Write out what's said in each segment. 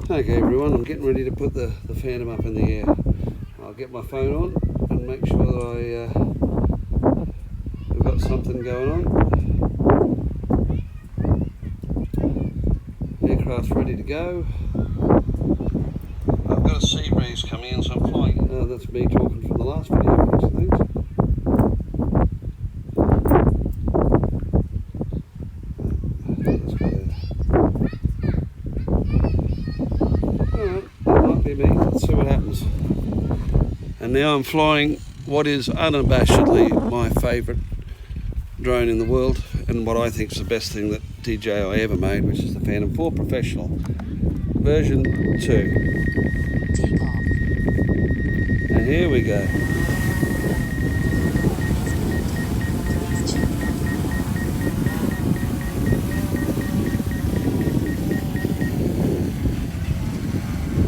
Okay everyone, I'm getting ready to put the Phantom up in the air. I'll get my phone on and make sure that we've got something going on. Aircraft's ready to go. I've got a sea breeze coming in, so I'm flying. That's me talking from the last video, thanks. Alright, that might be me. Let's see what happens. And now I'm flying what is unabashedly my favourite drone in the world, and what I think is the best thing that DJI ever made, which is the Phantom 4 Professional version 2. Take off. And here we go.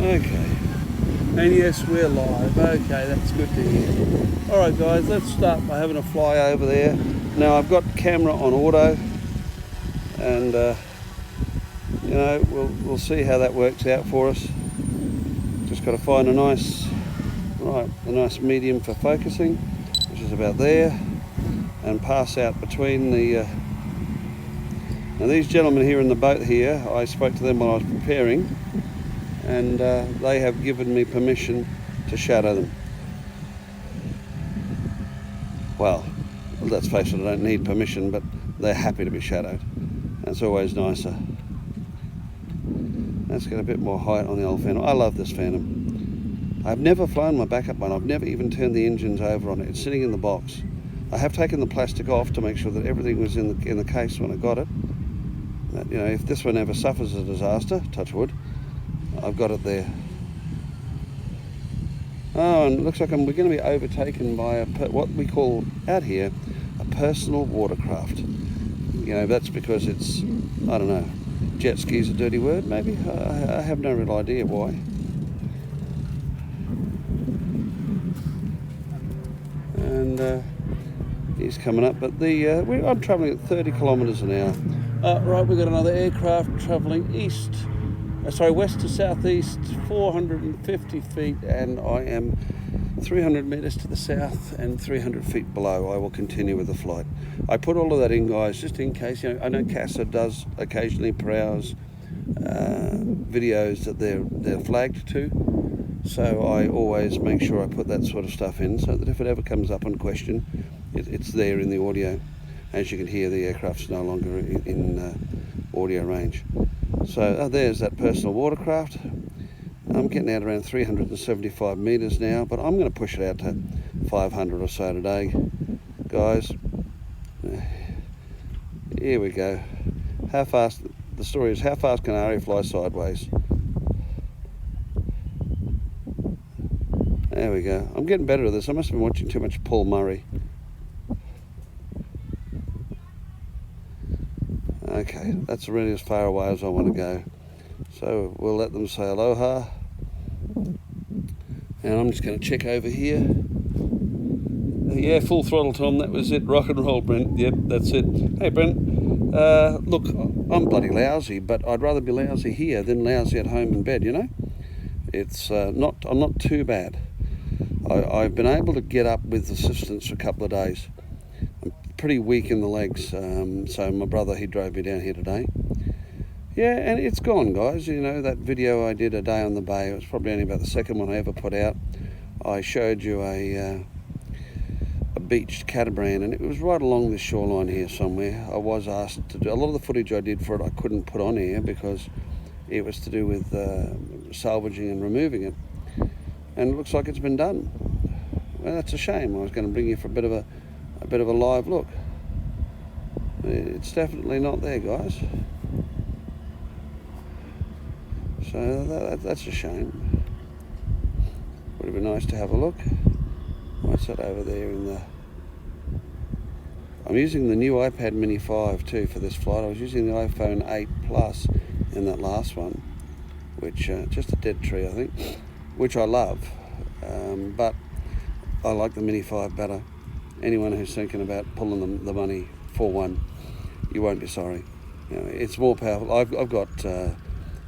Okay, and yes, we're live. Okay, that's good to hear. Alright guys, let's start by having a fly over there. Now I've got the camera on auto, and you know, we'll see how that works out for us. Just got to find a nice medium for focusing, which is about there, and pass out between the now these gentlemen here in the boat here, I spoke to them while I was preparing, and they have given me permission to shadow them. Well, let's face it, I don't need permission, but they're happy to be shadowed. That's always nicer. Let's get a bit more height on the old Phantom. I love this Phantom. I've never flown my backup one. I've never even turned the engines over on it. It's sitting in the box. I have taken the plastic off to make sure that everything was in the case when I got it. But, you know, if this one ever suffers a disaster, touch wood, I've got it there. Oh, and it looks like we're going to be overtaken by what we call out here a personal watercraft. You know, that's because it's, I don't know, jet ski is a dirty word, maybe? I have no real idea why. And he's coming up, but I'm travelling at 30 kilometres an hour. Right, we've got another aircraft travelling west to southeast, 450 feet, and I am 300 metres to the south and 300 feet below. I will continue with the flight. I put all of that in, guys, just in case. You know, I know CASA does occasionally per hours videos that they're flagged to, so I always make sure I put that sort of stuff in, so that if it ever comes up on question, it's there in the audio. As you can hear, the aircraft's no longer in audio range. So there's that personal watercraft. I'm getting out around 375 metres now, but I'm going to push it out to 500 or so today, guys. Here we go. How fast? The story is, how fast can Ari fly sideways? There we go. I'm getting better at this. I must have been watching too much Paul Murray. Okay, that's really as far away as I want to go. So we'll let them say aloha. And I'm just going to check over here. Yeah, full throttle, Tom. That was it. Rock and roll, Brent. Yep, that's it. Hey, Brent. Look, I'm bloody lousy, but I'd rather be lousy here than lousy at home in bed, you know? It's I'm not too bad. I've been able to get up with assistance for a couple of days. I'm pretty weak in the legs, so my brother, he drove me down here today. Yeah, and it's gone, guys. You know, that video I did a day on the bay, it was probably only about the second one I ever put out. I showed you a beached catamaran, and it was right along the shoreline here somewhere. I was asked to do a lot of the footage I did for it. I couldn't put on here because it was to do with salvaging and removing it, and it looks like it's been done. Well, that's a shame. I was going to bring you for a bit of a live look. It's definitely not there, guys. So that's a shame. Would have been nice to have a look. What's that over there in the... I'm using the new iPad Mini 5 too for this flight. I was using the iPhone 8 Plus in that last one, which just a dead tree, I think, which I love, but I like the Mini 5 better. Anyone who's thinking about pulling the money for one, you won't be sorry. You know, it's more powerful. I've got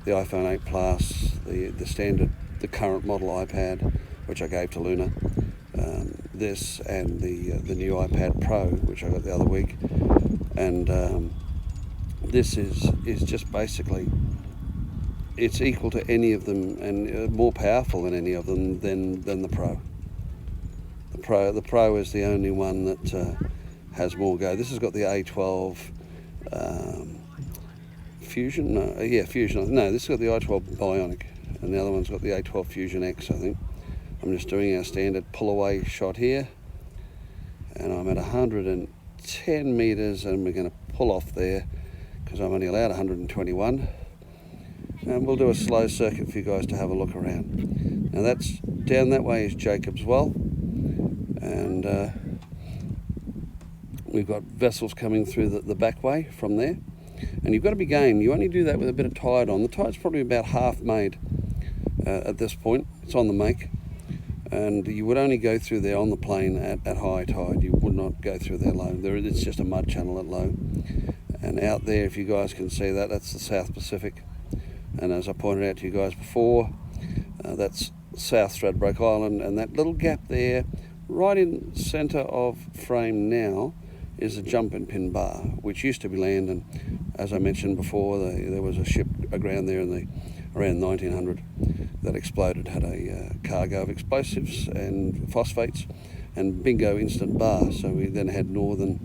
the iPhone 8 Plus, the standard, the current model iPad, which I gave to Luna, this and the new iPad Pro, which I got the other week, and this is just basically, it's equal to any of them and more powerful than any of them than the Pro. The Pro is the only one that has more go. This has got the A12 Fusion. Fusion. No, this has got the i12 Bionic, and the other one's got the A12 Fusion X, I think. I'm just doing our standard pull away shot here, and I'm at 110 meters, and we're going to pull off there because I'm only allowed 121. And we'll do a slow circuit for you guys to have a look around. Now that's down that way is Jacob's Well, and we've got vessels coming through the back way from there. And you've got to be game. You only do that with a bit of tide on. The tide's probably about half made at this point. It's on the make. And you would only go through there on the plane at high tide. You would not go through there low. It's just a mud channel at low. And out there, if you guys can see that, that's the South Pacific. And as I pointed out to you guys before, that's South Stradbroke Island, and that little gap there, right in centre of frame now, is a jumping pin bar, which used to be land, and as I mentioned before, there was a ship aground there around 1900 that exploded, had a cargo of explosives and phosphates and bingo instant bar. So we then had northern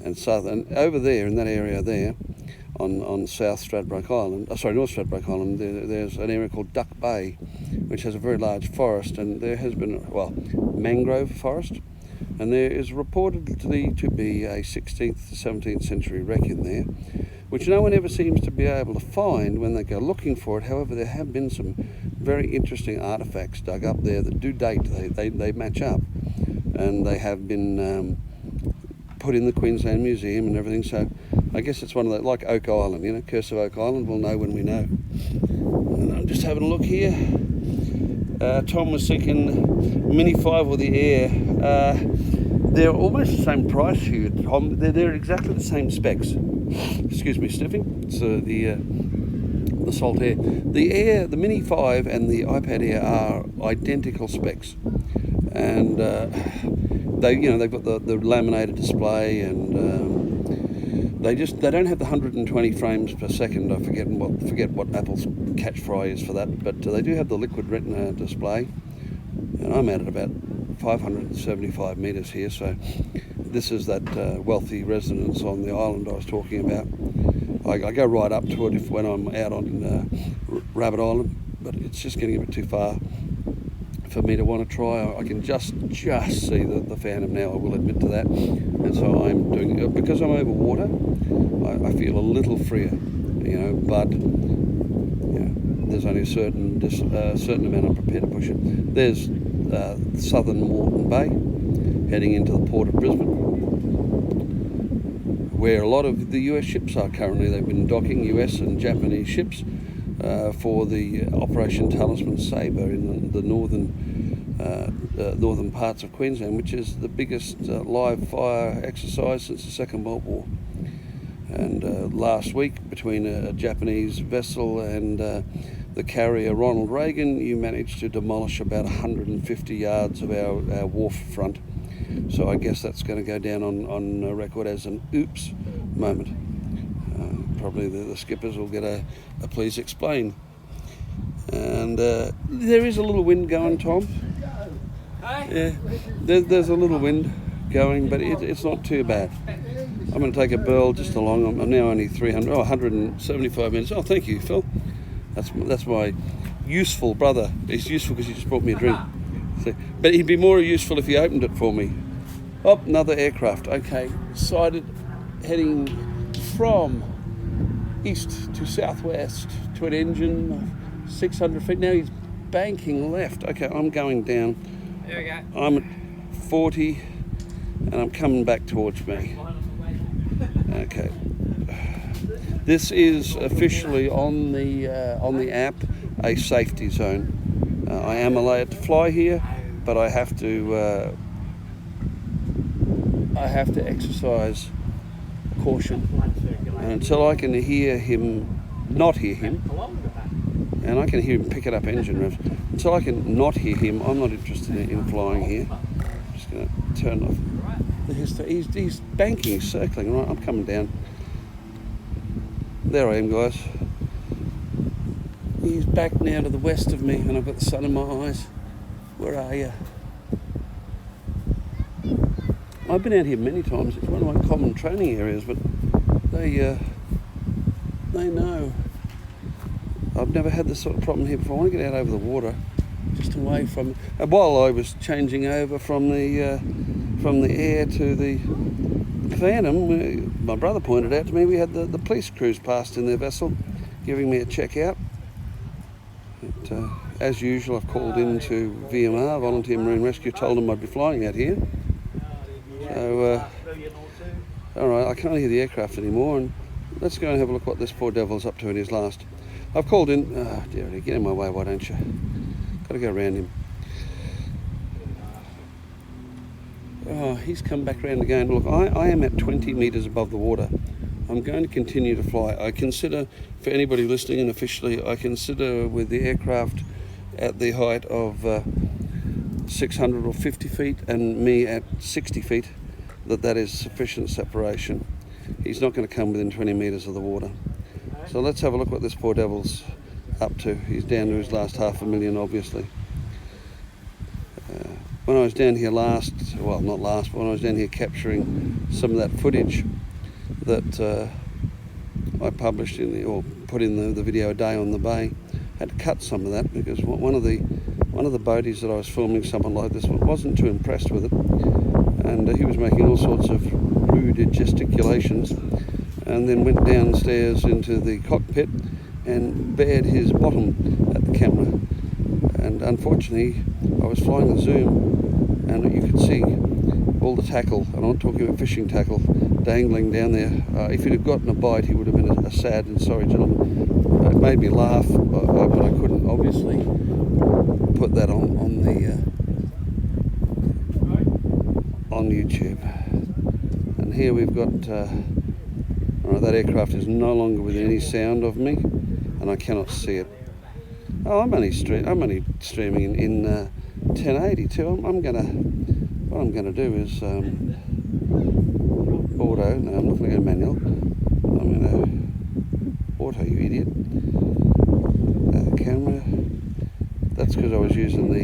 and southern, over there in that area there, on South Stradbroke Island, North Stradbroke Island, there's an area called Duck Bay, which has a very large forest, and there has been, mangrove forest, and there is reported to be a 16th to 17th century wreck in there, which no one ever seems to be able to find when they go looking for it. However, there have been some very interesting artefacts dug up there that do date, they match up, and they have been put in the Queensland Museum and everything. So I guess it's one of the, like Oak Island, Curse of Oak Island, we'll know when we know. And I'm just having a look here. Tom was thinking Mini 5 or the Air. They're almost the same price here, Tom. They're exactly the same specs. Excuse me, sniffing. So the Saltair. The Mini 5 and the iPad Air are identical specs. And they've got the laminated display, and they don't have the 120 frames per second. I forget what Apple's catchphrase is for that, but they do have the liquid retina display, and I'm at about 575 meters here. So this is that wealthy residence on the island I was talking about. I go right up to it when I'm out on Rabbit Island, but it's just getting a bit too far for me to want to try. I can just see the Phantom now, I will admit to that, and so I'm doing it because I'm over water. I feel a little freer, but there's only a certain amount I'm prepared to push it. There's southern Moreton Bay, heading into the port of Brisbane, where a lot of the US ships are currently. They've been docking US and Japanese ships for the Operation Talisman Sabre in the northern parts of Queensland, which is the biggest live fire exercise since the Second World War. And last week, between a Japanese vessel and the carrier Ronald Reagan, you managed to demolish about 150 yards of our wharf front. So I guess that's going to go down on record as an oops moment. Probably the skippers will get a please explain. And there is a little wind going, Tom. Yeah, there's a little wind going, but it's not too bad. I'm going to take a burl just along. I'm now only 175 minutes. Oh, thank you, Phil. That's my useful brother. He's useful because he just brought me a drink. So, but he'd be more useful if he opened it for me. Oh, another aircraft. Okay, sighted, heading from east to southwest to an engine of 600 feet. Now he's banking left. Okay, I'm going down. There we go. I'm at 40 and I'm coming back towards me. Okay. This is officially on the app a safety zone. I am allowed to fly here, but I have to exercise caution. And until I can not hear him, and I can hear him picking up engine revs. Until I can not hear him, I'm not interested in flying here. I'm just going to turn off the history. He's banking, circling. Right, I'm coming down. There I am, guys. He's back now to the west of me, and I've got the sun in my eyes. Where are you? I've been out here many times. It's one of my common training areas, but they know. I've never had this sort of problem here before. I want to get out over the water, just away from. While I was changing over from the air to the Phantom, my brother pointed out to me we had the police crews passed in their vessel, giving me a check out. But, as usual, I've called in to VMR, Volunteer Marine Rescue, told them I'd be flying out here. So, all right, I can't hear the aircraft anymore, and let's go and have a look what this poor devil's up to in his last. I've called in. Oh, dearie, get in my way, why don't you? Got to go around him. Oh, he's come back around again. Look, I am at 20 metres above the water. I'm going to continue to fly. I consider, for anybody listening and officially, I consider with the aircraft at the height of 650 feet and me at 60 feet, that is sufficient separation. He's not going to come within 20 metres of the water. So let's have a look what this poor devil's up to. He's down to his last $500,000, obviously. When I was down here last, well, not last, but when I was down here capturing some of that footage that I published or put in the video a day on the bay, had to cut some of that because one of the boaties that I was filming someone like this wasn't too impressed with it, and he was making all sorts of rude gesticulations, and then went downstairs into the cockpit and bared his bottom at the camera. And unfortunately, I was flying the zoom, and you could see all the tackle, and I'm not talking about fishing tackle, dangling down there. If he'd have gotten a bite, he would have been a sad and sorry gentleman. It made me laugh, but I couldn't obviously put that on YouTube. And here we've got that aircraft is no longer within any sound of me, and I cannot see it. Oh, I'm only streaming in 1080 too. What I'm gonna do is auto. No, I'm not gonna go manual. I'm gonna auto, you idiot. Camera. That's because I was using the